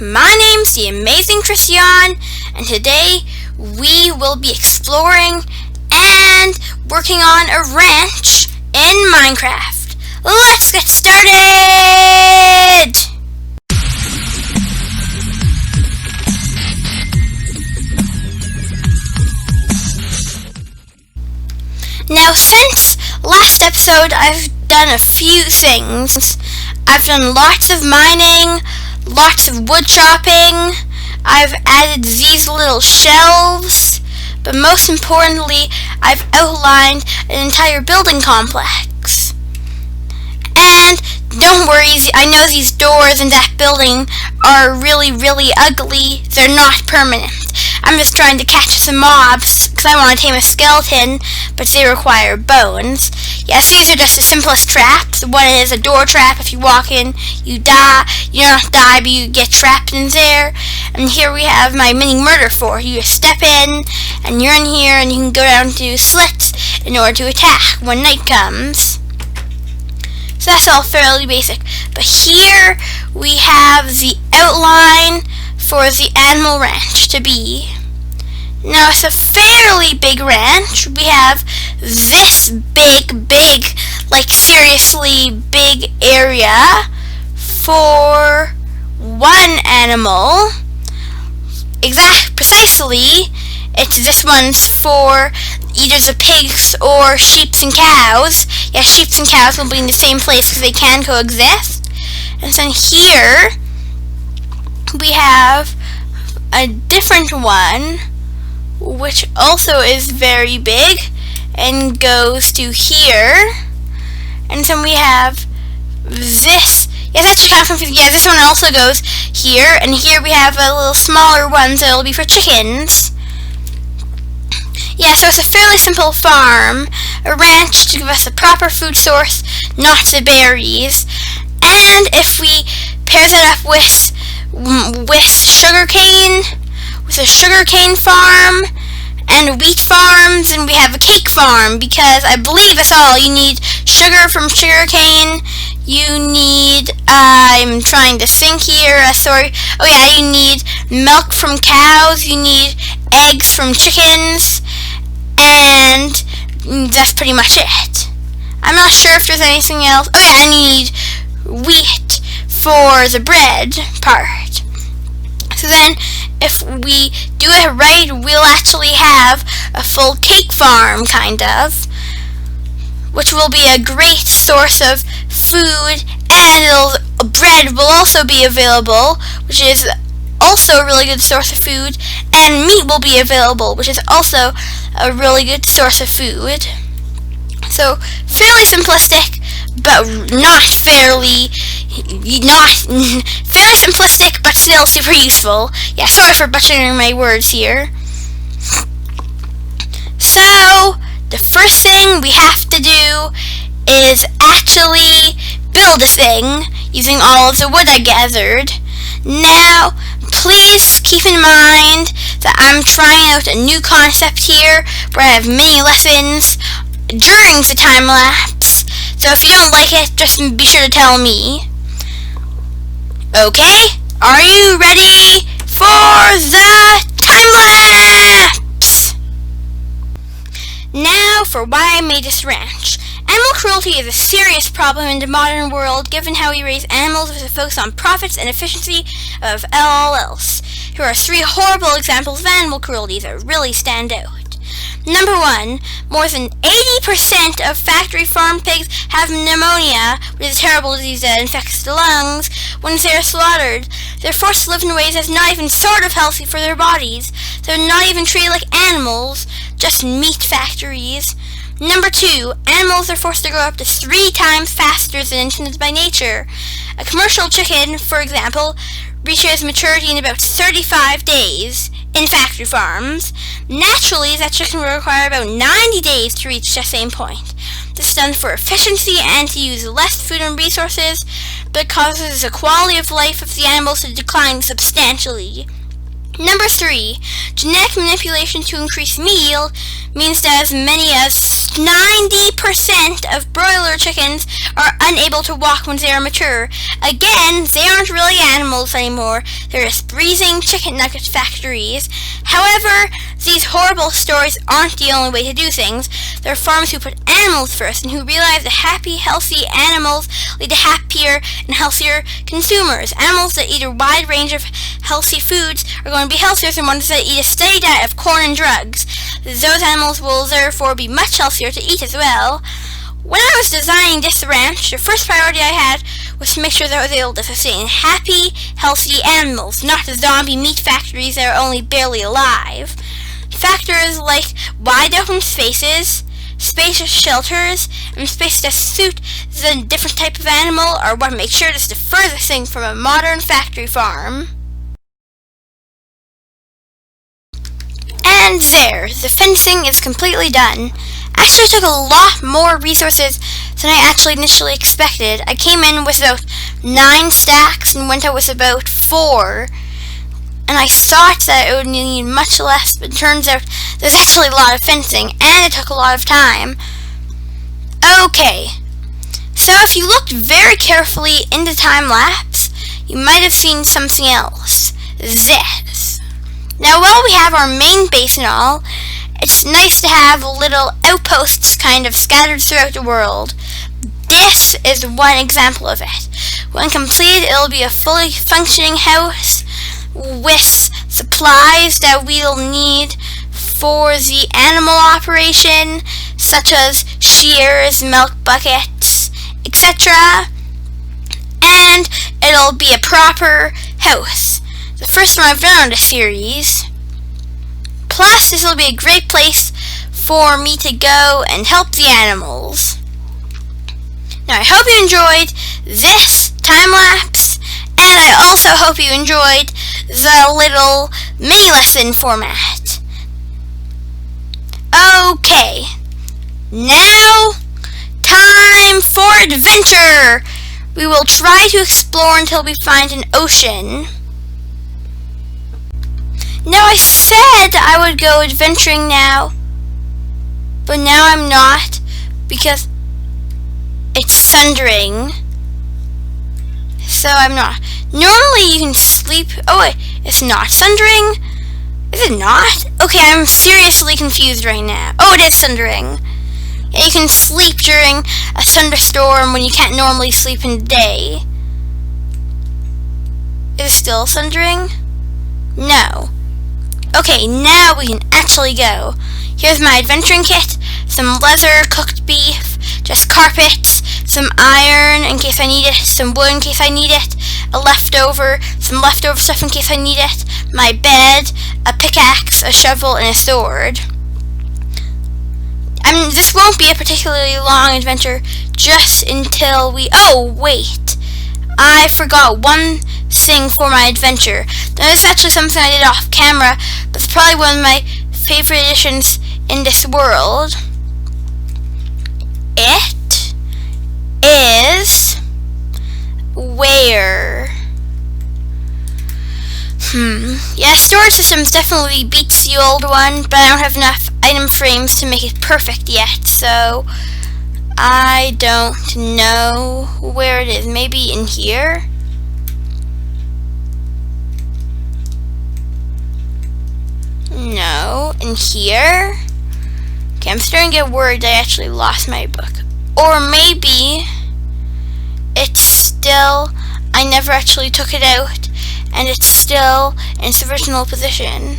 my name's the Amazing Tristeon, and today we will be exploring and working on a ranch in Minecraft. Let's get started! Now, since last episode, I've done a few things. I've done lots of mining, lots of wood chopping, I've added these little shelves, but most importantly, I've outlined an entire building complex. And don't worry, I know these doors in that building are really ugly. They're not permanent. I'm just trying to catch some mobs because I want to tame a skeleton, but they require bones. Yes, these are just the simplest traps. One is a door trap. If you walk in, you die. You don't die, but you get trapped in there. And here we have my mini murder fort. You just step in, and you're in here, and you can go down to slits in order to attack when night comes. So that's all fairly basic. But here we have the outline for the animal ranch to be. Now it's a fairly big ranch. We have this big, like seriously big area for one animal. Precisely, this one's for either the pigs or sheep and cows. Yeah, sheep and cows will be in the same place because they can coexist. And then here we have a different one, which also is very big and goes to here. And then we have this. Yeah, that's kind of confusing. Yeah, this one also goes here, and here we have a little smaller one, so it'll be for chickens. Yeah, so it's a fairly simple farm, a ranch to give us a proper food source, not the berries. And if we pair that up with sugarcane, with a sugarcane farm and wheat farms, and we have a cake farm, because I believe that's all. You need sugar from sugarcane, you need, I'm trying to think here, you need milk from cows, you need eggs from chickens, and that's pretty much it. I'm not sure if there's anything else. Oh yeah, I need wheat for the bread part. So then, if we do it right, we'll actually have a full cake farm, kind of, which will be a great source of food, and bread will also be available, which is also a really good source of food, and meat will be available, which is also a really good source of food. So, fairly simplistic, but fairly simplistic, but still super useful. Yeah, sorry for butchering my words here. So, the first thing we have to do is actually build a thing using all of the wood I gathered. Now, please keep in mind that I'm trying out a new concept here where I have mini lessons during the time lapse. So if you don't like it, just be sure to tell me. Okay, are you ready for the time lapse? Now for why I made this ranch. Animal cruelty is a serious problem in the modern world, given how we raise animals with a focus on profits and efficiency of all else. Here are 3 horrible examples of animal cruelty that really stand out. Number 1, more than 80% of factory farm pigs have pneumonia, which is a terrible disease that infects the lungs. When they are slaughtered, they're forced to live in ways that's not even sort of healthy for their bodies. They're not even treated like animals, just meat factories. Number 2, animals are forced to grow up to 3 times faster than intended by nature. A commercial chicken, for example, reaches maturity in about 35 days in factory farms. Naturally, that chicken will require about 90 days to reach the same point. This is done for efficiency and to use less food and resources, but causes the quality of life of the animals to decline substantially. Number 3, genetic manipulation to increase meat yield means that as many as 90% of broiler chickens are unable to walk when they are mature. Again, they aren't really animals anymore. They're just breathing chicken nugget factories. However, these horrible stories aren't the only way to do things. There are farmers who put animals first and who realize that happy, healthy animals lead to happier and healthier consumers. Animals that eat a wide range of healthy foods are going to be healthier than ones that eat a steady diet of corn and drugs. Those animals will therefore be much healthier to eat as well. When I was designing this ranch, the first priority I had was to make sure that I was able to sustain happy, healthy animals, not the zombie meat factories that are only barely alive. Factors like wide open spaces, spacious shelters, and spaces that suit the different type of animal are what make sure this is the furthest thing from a modern factory farm. And there, the fencing is completely done. Actually took a lot more resources than I actually initially expected. I came in with about 9 stacks and went out with about 4. And I thought that it would need much less, but it turns out there's actually a lot of fencing, and it took a lot of time. Okay, so if you looked very carefully in the time lapse, you might have seen something else. This. Now, while we have our main base and all, it's nice to have little outposts kind of scattered throughout the world. This is one example of it. When completed, it'll be a fully functioning house with supplies that we'll need for the animal operation, such as shears, milk buckets, etc. And it'll be a proper house. The first one I've done on the series. Plus, this will be a great place for me to go and help the animals. Now, I hope you enjoyed this time lapse, and I also hope you enjoyed the little mini lesson format. Okay, now time for adventure. We will try to explore until we find an ocean. Now, I said I would go adventuring now, but now I'm not because it's thundering. So I'm not. Normally you can sleep. Oh wait, it's not thundering? Is it not? Okay, I'm seriously confused right now. Oh, it is thundering. Yeah, you can sleep during a thunderstorm when you can't normally sleep in the day. Is it still thundering? No. Okay, now we can actually go. Here's my adventuring kit. Some leather, cooked beef, just carpets, some iron in case I need it, some wood in case I need it, some leftover stuff in case I need it, my bed, a pickaxe, a shovel, and a sword. This won't be a particularly long adventure just until we... Oh, wait. I forgot one thing for my adventure. Now, this is actually something I did off camera, but it's probably one of my favorite additions in this world. It is where... Yeah, storage systems definitely beats the old one, but I don't have enough item frames to make it perfect yet, so I don't know where it is. Maybe in here? No, in here? Okay, I'm starting to get worried I actually lost my book. Or maybe it's still, I never actually took it out, and it's still in its original position.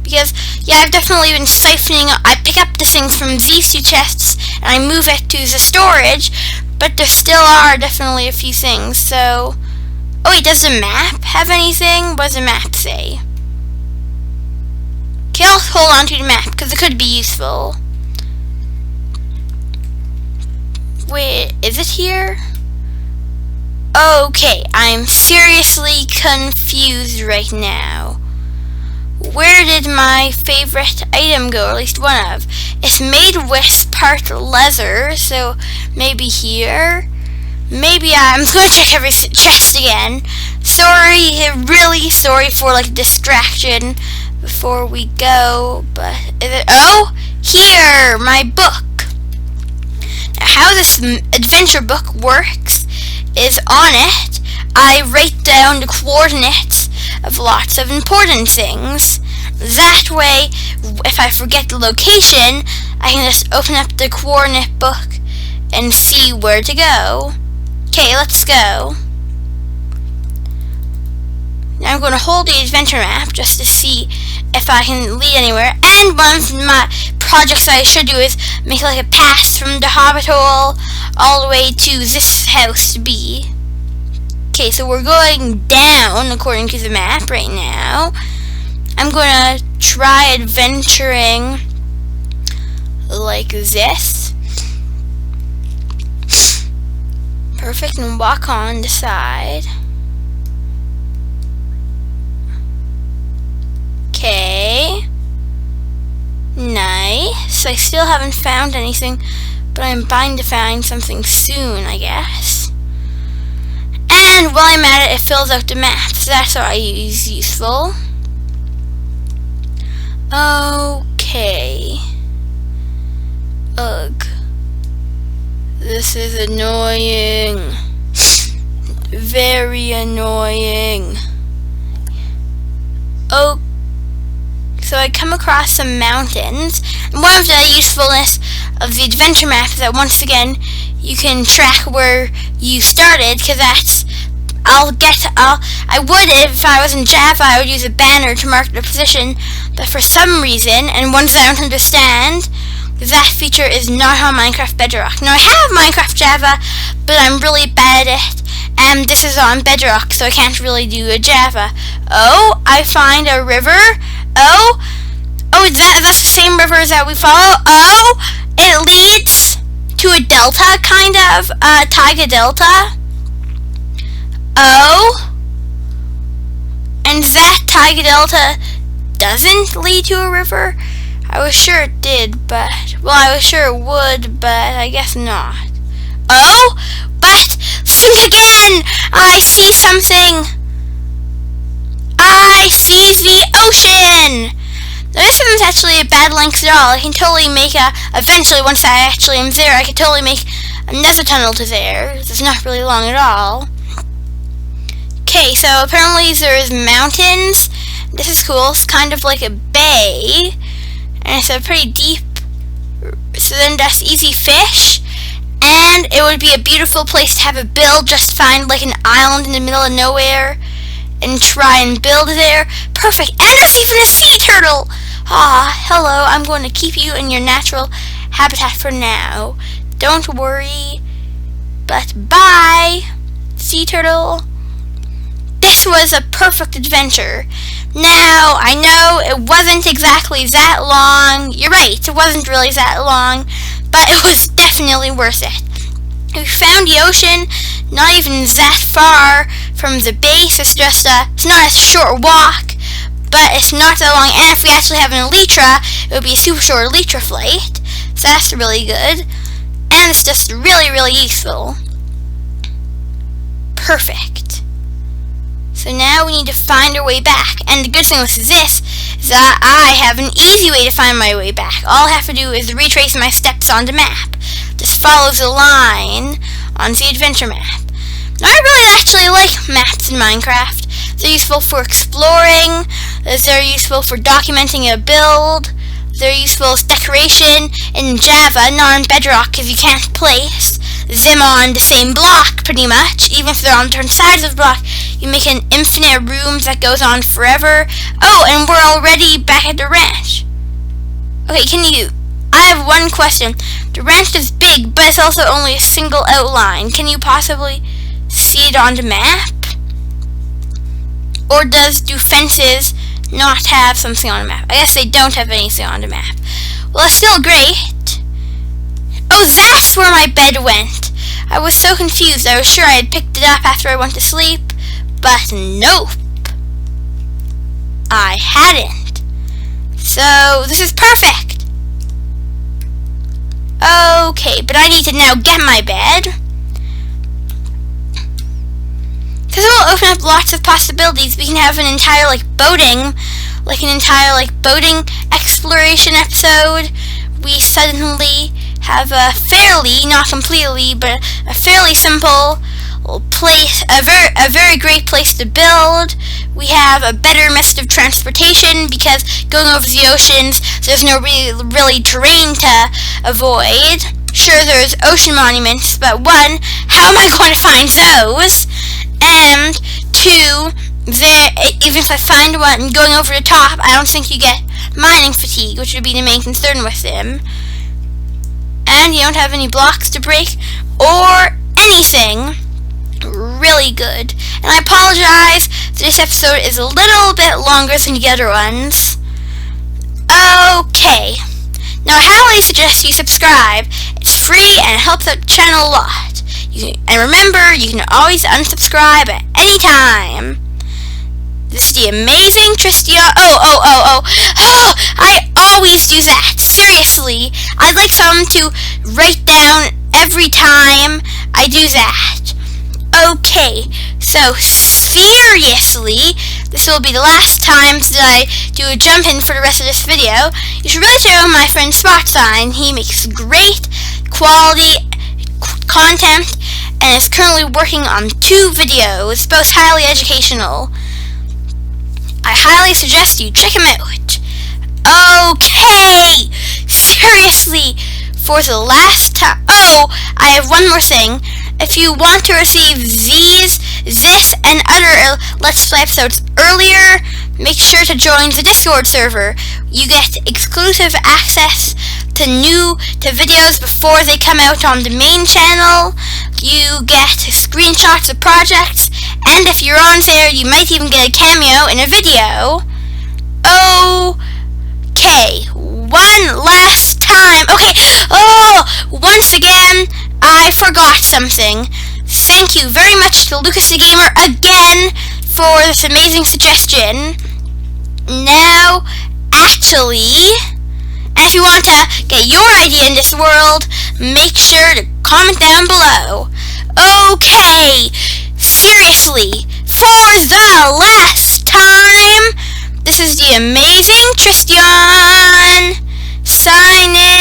Because, yeah, I've definitely been siphoning. I pick up the things from these 2 chests, and I move it to the storage, but there still are definitely a few things, so... Oh wait, does the map have anything? What does the map say? Okay, I'll hold on to the map, because it could be useful. Wait, is it here? Okay, I'm seriously confused right now. Where did my favorite item go, or at least one of? It's made with part leather, so maybe here? Maybe I'm going to check every chest again. Sorry really sorry for like distraction before we go, but oh, here, my book. Now, how this adventure book works is on it, I write down the coordinates of lots of important things. That way, if I forget the location, I can just open up the coordinate book and see where to go. Okay, let's go. Now I'm going to hold the adventure map just to see if I can lead anywhere. And one of my projects I should do is make like a path from the hobbit hole all the way to this house to be. Okay, so we're going down according to the map right now. I'm going to try adventuring like this. Perfect, and walk on the side. Okay. Nice. I still haven't found anything, but I'm bound to find something soon, I guess. And while I'm at it, it fills out the map, so that's always useful. Okay. Ugh. This is annoying. Very annoying. Oh, so I come across some mountains, and one of the usefulness of the adventure map is that once again you can track where you started, because that's I would, if I was in Java, I would use a banner to mark the position, but for some reason, and ones I don't understand, that feature is not on Minecraft Bedrock. Now I have Minecraft Java, but I'm really bad at it, and this is on Bedrock, so I can't really do a Java. Oh, I find a river. Oh, that's the same river that we follow. Oh, it leads to a delta, kind of, Taiga Delta. Oh, and that Taiga Delta doesn't lead to a river? I was sure it did, but, well, I was sure it would, but I guess not. Oh, but think again! I see something! I see the ocean! Now, this isn't actually a bad length at all. I can totally make eventually, once I actually am there, I can totally make another tunnel to there. It's not really long at all. Okay, so apparently there's mountains. This is cool. It's kind of like a bay. And it's a pretty deep, so then that's easy fish. And it would be a beautiful place to have a build. Just find like an island in the middle of nowhere and try and build there. Perfect. And there's even a sea turtle. Ah, hello. I'm going to keep you in your natural habitat for now. Don't worry. But bye, sea turtle. This was a perfect adventure. Now, I know it wasn't exactly that long. You're right, it wasn't really that long, but it was definitely worth it. We found the ocean, not even that far from the base. It's not a short walk, but it's not that long. And if we actually have an elytra, it would be a super short elytra flight. So that's really good. And it's just really, really useful. Perfect. So now we need to find our way back. And the good thing with this is that I have an easy way to find my way back. All I have to do is retrace my steps on the map. Just follow the line on the adventure map. Now I really actually like maps in Minecraft. They're useful for exploring. They're useful for documenting a build. They're useful as decoration in Java, not in Bedrock, because you can't place them on the same block, pretty much. Even if they're on different sides of the block, you make an infinite room that goes on forever. Oh, and we're already back at the ranch. Okay, I have one question. The ranch is big, but it's also only a single outline. Can you possibly see it on the map? Or do fences not have something on the map? I guess they don't have anything on the map. Well, it's still great. Oh, that's where my bed went. I was so confused. I was sure I had picked it up after I went to sleep, but nope. I hadn't. So, this is perfect. Okay, but I need to now get my bed. because it will open up lots of possibilities. We can have an entire boating exploration episode. We suddenly have a fairly, not completely, but a fairly simple place, a very great place to build. We have a better method of transportation because going over the oceans, there's no really terrain to avoid. Sure, there's ocean monuments, but one, how am I going to find those? And two, even if I find one going over the top, I don't think you get mining fatigue, which would be the main concern with them. And you don't have any blocks to break or anything. Really good. And I apologize, this episode is a little bit longer than the other ones. Okay. Now I highly suggest you subscribe. It's free and it helps out the channel a lot. And remember, you can always unsubscribe at any time. This is the Amazing Tristeon. Oh, I always do that. Seriously. I'd like someone to write down every time I do that. Okay, so seriously, this will be the last time that I do a jump in for the rest of this video. You should really check out my friend Spotsign. He makes great quality content and is currently working on 2 videos, both highly educational. I highly suggest you check him out. Okay, seriously, for the last time. Oh, I have one more thing. If you want to receive this, and other Let's Play episodes earlier, make sure to join the Discord server. You get exclusive access to videos before they come out on the main channel. You get screenshots of projects, and if you're on there, you might even get a cameo in a video. Okay, one last time. Okay, once again, I forgot something. Thank you very much to Lucas the Gamer again for this amazing suggestion. Now, actually, and if you want to get your idea in this world, make sure to comment down below. Okay, seriously, for the last time, this is the Amazing Tristeon signing